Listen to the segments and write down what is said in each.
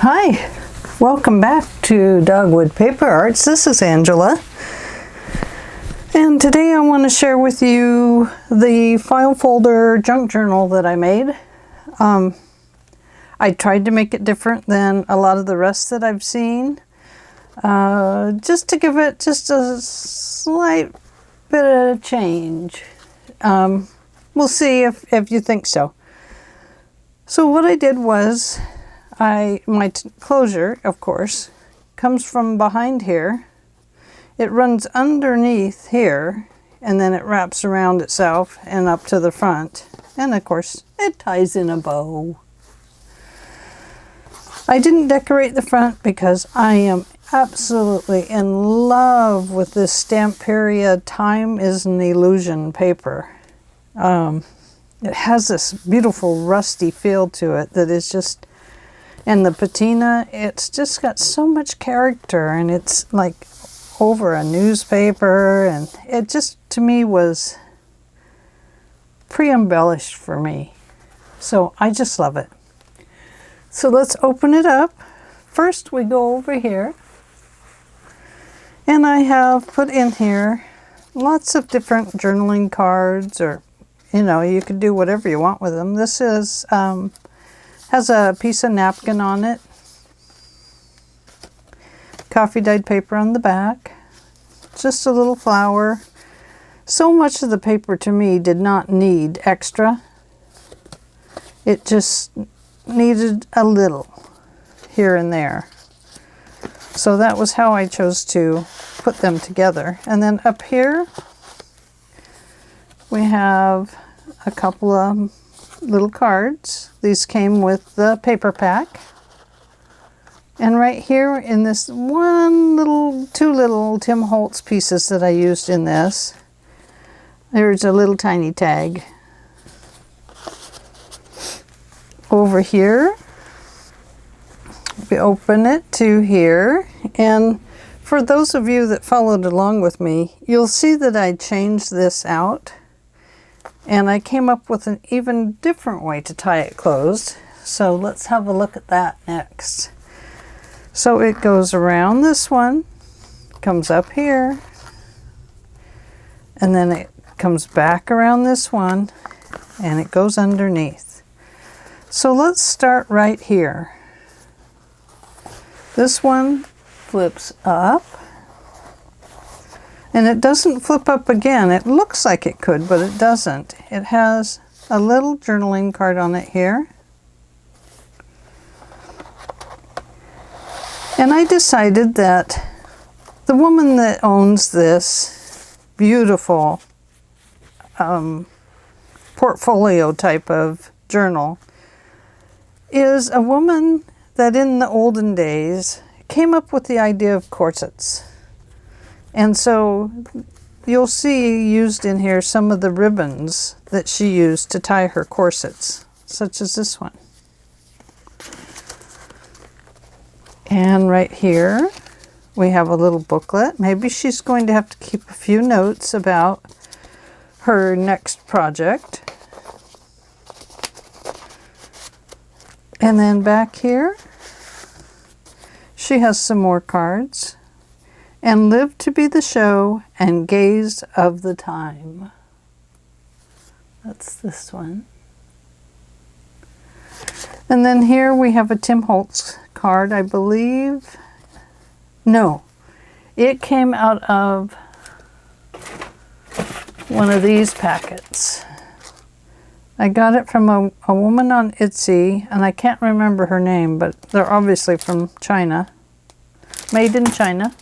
Hi, welcome back to Dogwood Paper Arts. This is Angela, and today I want to share with you the file folder junk journal that I made. I tried to make it different than a lot of the rest that I've seen, just to give it just a slight bit of change. We'll see if you think so. So what I did was, my closure, of course, comes from behind here. It runs underneath here, and then it wraps around itself and up to the front. And of course, it ties in a bow. I didn't decorate the front because I am absolutely in love with this Stamperia Time is an Illusion paper. It has this beautiful rusty feel to it that is just, and the patina, it's just got so much character, and it's like over a newspaper, and it just, to me, was pre-embellished for me. So I just love it. So let's open it up. First we go over here, and I have put in here lots of different journaling cards, or you could do whatever you want with them. This is has a piece of napkin on it, coffee dyed paper on the back, just a little flower. So much of the paper to me did not need extra. It just needed a little here and there. So that was how I chose to put them together. And then up here we have a couple of little cards. These came with the paper pack. And right here in this two little Tim Holtz pieces that I used in this, there's a little tiny tag. Over here, we open it to here, and for those of you that followed along with me, you'll see that I changed this out, and I came up with an even different way to tie it closed. So let's have a look at that next. So it goes around this one, comes up here, and then it comes back around this one, and it goes underneath. So let's start right here. This one flips up, and it doesn't flip up again. It looks like it could, but it doesn't. It has a little journaling card on it here. And I decided that the woman that owns this beautiful portfolio type of journal is a woman that in the olden days came up with the idea of corsets. And so you'll see used in here some of the ribbons that she used to tie her corsets, such as this one. And right here we have a little booklet. Maybe she's going to have to keep a few notes about her next project. And then back here, she has some more cards. And live to be the show and gaze of the time. That's this one. And then here we have a Tim Holtz card, I believe. No, it came out of one of these packets. I got it from a woman on Etsy, and I can't remember her name, but they're obviously from China. Made in China.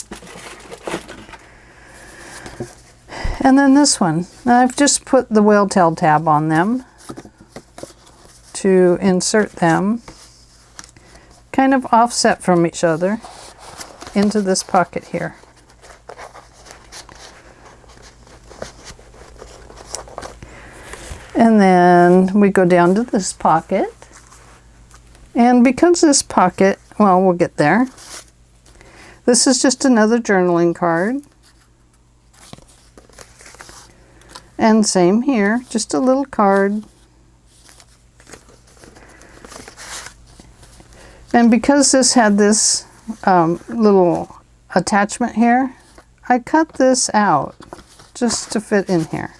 And then this one. Now I've just put the whale tail tab on them to insert them, kind of offset from each other, into this pocket here. And then we go down to this pocket. And because this pocket, well, we'll get there. This is just another journaling card. And same here, just a little card. And because this had this little attachment here, I cut this out just to fit in here.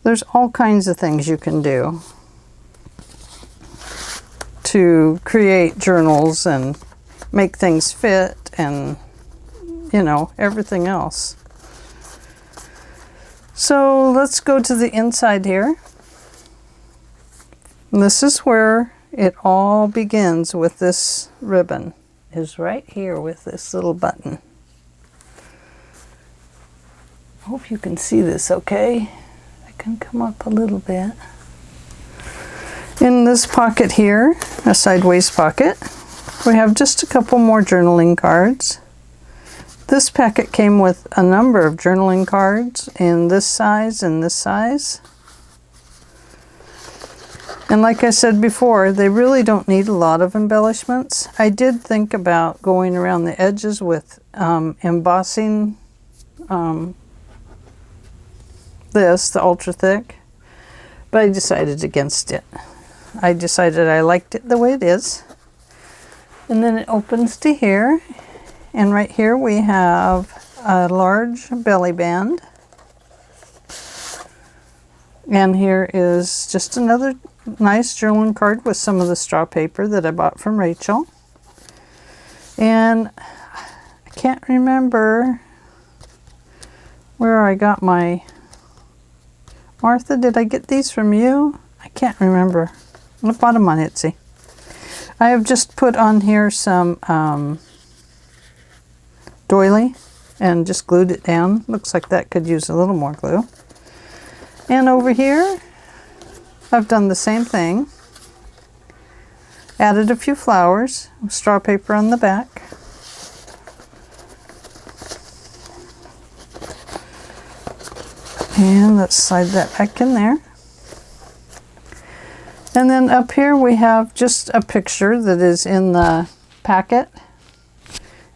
There's all kinds of things you can do to create journals and make things fit and, you know, everything else. So let's go to the inside here. And this is where it all begins with this ribbon, is right here with this little button. I hope you can see this okay. I can come up a little bit. In this pocket here, a sideways pocket, we have just a couple more journaling cards. This packet came with a number of journaling cards in this size and this size. And like I said before, they really don't need a lot of embellishments. I did think about going around the edges with embossing the ultra thick, but I decided against it. I decided I liked it the way it is. And then it opens to here, and right here we have a large belly band. And here is just another nice journaling card with some of the straw paper that I bought from Rachel. And I can't remember where I got my... Martha, did I get these from you? I can't remember. I bought them on Etsy. I have just put on here some Doily and just glued it down. Looks like that could use a little more glue. And over here, I've done the same thing. Added a few flowers, straw paper on the back. And let's slide that back in there. And then up here we have just a picture that is in the packet.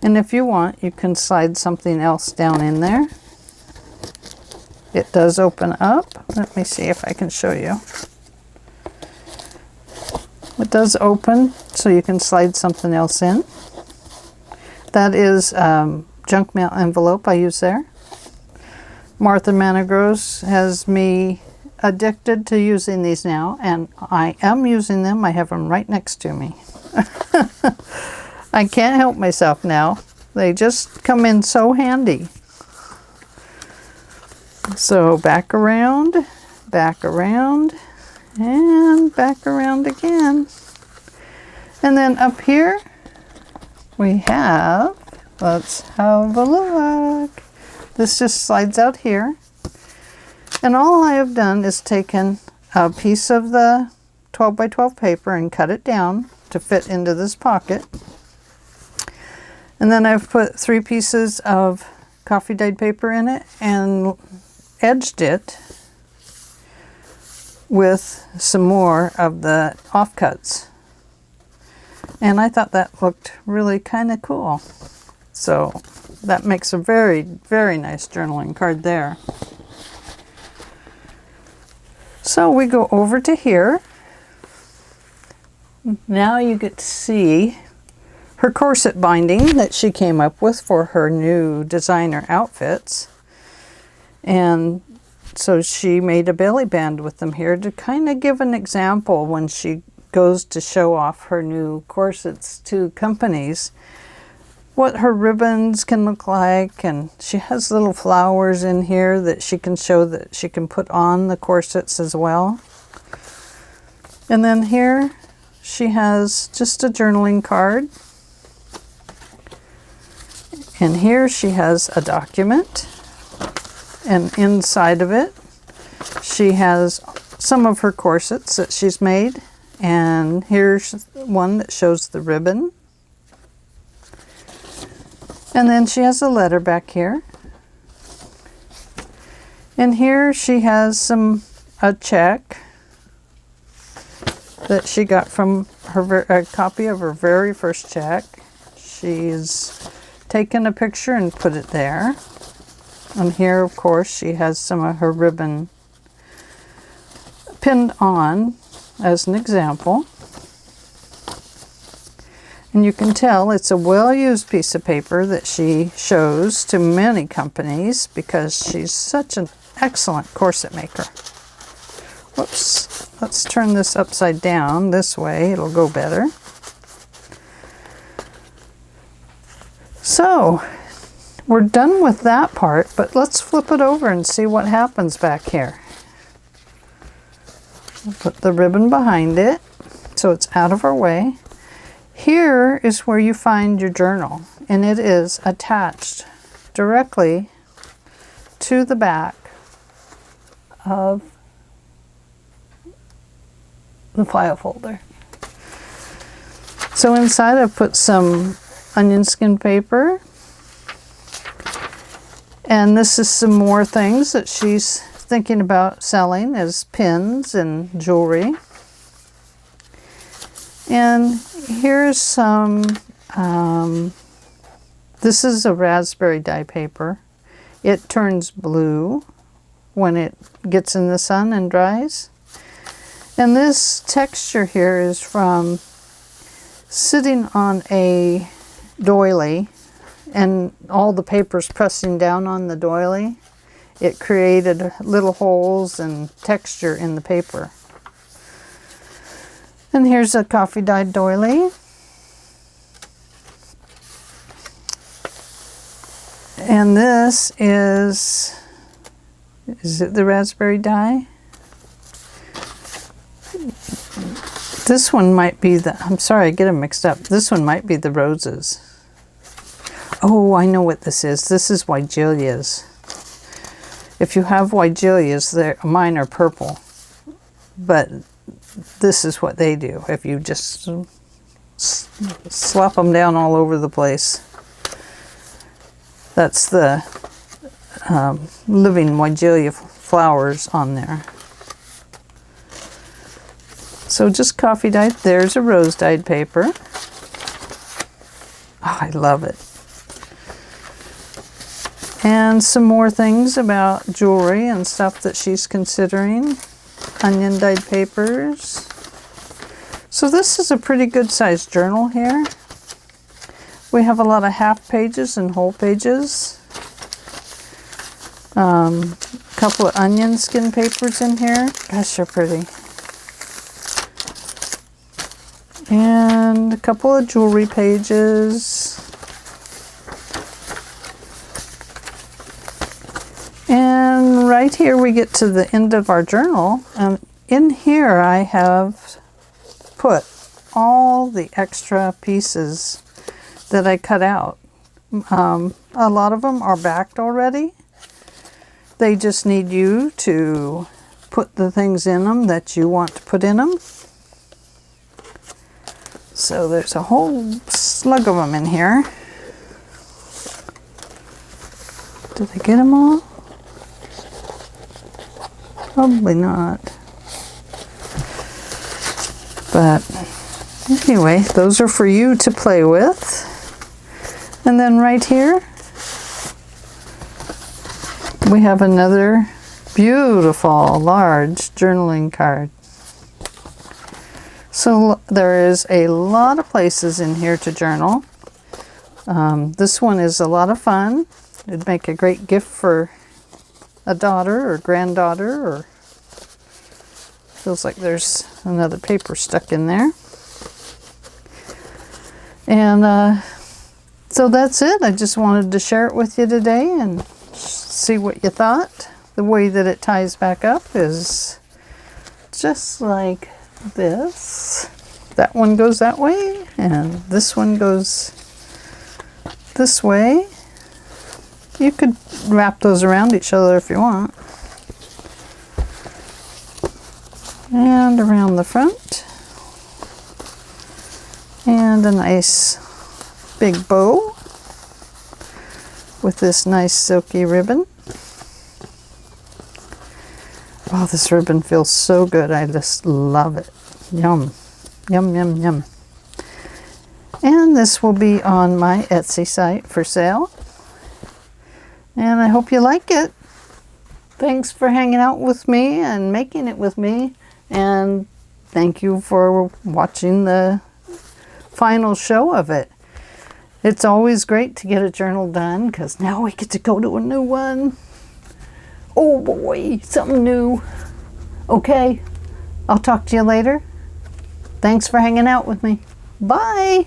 And if you want, you can slide something else down in there. It does open up. Let me see if I can show you. It does open, so you can slide something else in. That is junk mail envelope I use there. Martha Manigros has me addicted to using these now, and I am using them. I have them right next to me. I can't help myself now. They just come in so handy. So back around, and back around again. And then up here we have, let's have a look. This just slides out here. And all I have done is taken a piece of the 12 by 12 paper and cut it down to fit into this pocket. And then I've put 3 pieces of coffee dyed paper in it and edged it with some more of the offcuts. And I thought that looked really kind of cool. So that makes a very, very nice journaling card there. So we go over to here. Now you get to see her corset binding that she came up with for her new designer outfits. And so she made a belly band with them here to kind of give an example when she goes to show off her new corsets to companies, what her ribbons can look like. And she has little flowers in here that she can show that she can put on the corsets as well. And then here she has just a journaling card. And here she has a document. And inside of it, she has some of her corsets that she's made. And here's one that shows the ribbon. And then she has a letter back here. And here she has a check that she got from a copy of her very first check. She's taken a picture and put it there. And here, of course, she has some of her ribbon pinned on as an example. And you can tell it's a well-used piece of paper that she shows to many companies because she's such an excellent corset maker. Whoops, let's turn this upside down this way, it'll go better. So, we're done with that part, but let's flip it over and see what happens back here. We'll put the ribbon behind it so it's out of our way. Here is where you find your journal, and it is attached directly to the back of the file folder. So inside I've put some onion skin paper, and this is some more things that she's thinking about selling as pins and jewelry. And here's some, this is a raspberry dye paper. It turns blue when it gets in the sun and dries. And this texture here is from sitting on a doily and all the papers pressing down on the doily. It created little holes and texture in the paper. And here's a coffee dyed doily. And this is it the raspberry dye? This one might be the, I'm sorry, I get them mixed up. This one might be the roses. Oh, I know what this is. This is Wygelias. If you have Wygelias, mine are purple. But this is what they do. If you just slap them down all over the place. That's the living Wygelia flowers on there. So just coffee dyed. There's a rose dyed paper. Oh, I love it. And some more things about jewelry and stuff that she's considering. Onion dyed papers. So this is a pretty good sized journal here. We have a lot of half pages and whole pages. A couple of onion skin papers in here. Gosh, they're pretty. And a couple of jewelry pages. And right here we get to the end of our journal. And in here I have put all the extra pieces that I cut out. A lot of them are backed already. They just need you to put the things in them that you want to put in them. So there's a whole slug of them in here. Did I get them all? Probably not. But anyway, those are for you to play with. And then right here, we have another beautiful large journaling card. So there is a lot of places in here to journal. This one is a lot of fun. It'd make a great gift for a daughter or granddaughter, or feels like there's another paper stuck in there. And so that's it. I just wanted to share it with you today and see what you thought. The way that it ties back up is just like this. That one goes that way, and this one goes this way. You could wrap those around each other if you want. And around the front. And a nice big bow with this nice silky ribbon. Oh, this ribbon feels so good. I just love it. Yum. Yum, yum, yum. And this will be on my Etsy site for sale. And I hope you like it. Thanks for hanging out with me and making it with me. And thank you for watching the final show of it. It's always great to get a journal done because now we get to go to a new one. Oh boy, something new. Okay, I'll talk to you later. Thanks for hanging out with me. Bye.